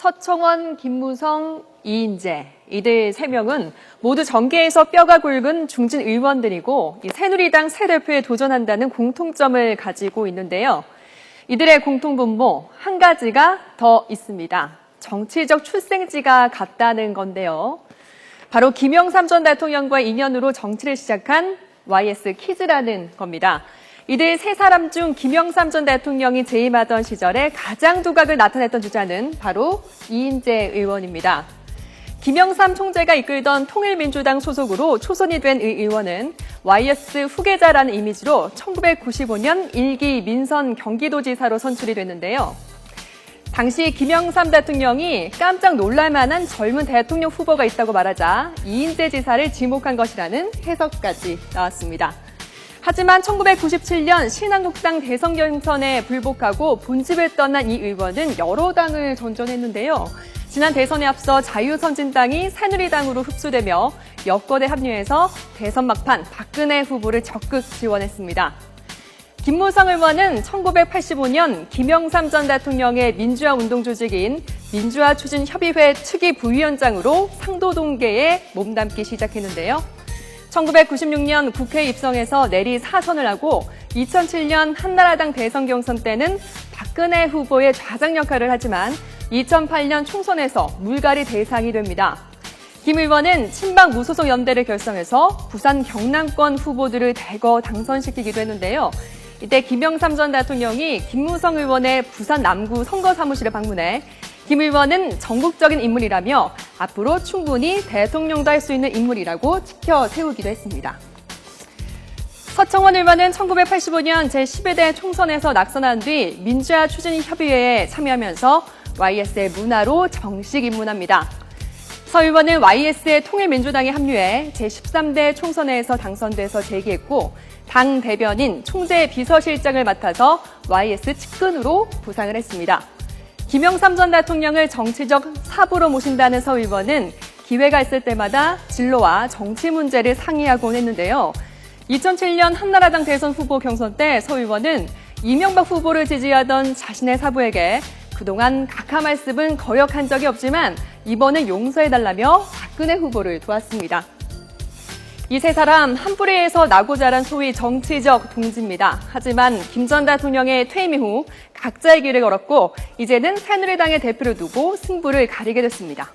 서청원, 김무성, 이인재 이들 3명은 모두 정계에서 뼈가 굵은 중진 의원들이고 새누리당 새 대표에 도전한다는 공통점을 가지고 있는데요. 이들의 공통분모 한 가지가 더 있습니다. 정치적 출생지가 같다는 건데요. 바로 김영삼 전 대통령과의 인연으로 정치를 시작한 YS 키즈라는 겁니다. 이들 3사람 중 김영삼 전 대통령이 재임하던 시절에 가장 두각을 나타냈던 주자는 바로 이인재 의원입니다. 김영삼 총재가 이끌던 통일민주당 소속으로 초선이 된 이 의원은 YS 후계자라는 이미지로 1995년 1기 민선 경기도지사로 선출이 됐는데요. 당시 김영삼 대통령이 깜짝 놀랄만한 젊은 대통령 후보가 있다고 말하자 이인재 지사를 지목한 것이라는 해석까지 나왔습니다. 하지만 1997년 신한국당 대선 경선에 불복하고 본집을 떠난 이 의원은 여러 당을 전전했는데요. 지난 대선에 앞서 자유선진당이 새누리당으로 흡수되며 여권에 합류해서 대선 막판 박근혜 후보를 적극 지원했습니다. 김무성 의원은 1985년 김영삼 전 대통령의 민주화 운동 조직인 민주화추진협의회 측위 부위원장으로 상도동계에 몸담기 시작했는데요. 1996년 국회에 입성해서 내리 사선을 하고 2007년 한나라당 대선 경선 때는 박근혜 후보의 좌장 역할을 하지만 2008년 총선에서 물갈이 대상이 됩니다. 김 의원은 친박 무소속 연대를 결성해서 부산 경남권 후보들을 대거 당선시키기도 했는데요. 이때 김영삼 전 대통령이 김무성 의원의 부산 남구 선거사무실에 방문해 김 의원은 전국적인 인물이라며 앞으로 충분히 대통령도 할 수 있는 인물이라고 치켜 세우기도 했습니다. 서청원 의원은 1985년 제11대 총선에서 낙선한 뒤 민주화 추진협의회에 참여하면서 YS의 문화로 정식 입문합니다. 서 의원은 YS의 통일민주당에 합류해 제13대 총선에서 당선돼서 재기했고 당 대변인 총재 비서실장을 맡아서 YS 측근으로 부상을 했습니다. 김영삼 전 대통령을 정치적 사부로 모신다는 서 의원은 기회가 있을 때마다 진로와 정치 문제를 상의하곤 했는데요. 2007년 한나라당 대선 후보 경선 때 서 의원은 이명박 후보를 지지하던 자신의 사부에게 그동안 각하 말씀은 거역한 적이 없지만 이번은 용서해달라며 박근혜 후보를 도왔습니다. 이 3사람 한 뿌리에서 나고 자란 소위 정치적 동지입니다. 하지만 김 전 대통령의 퇴임 이후 각자의 길을 걸었고 이제는 새누리당의 대표를 두고 승부를 가리게 됐습니다.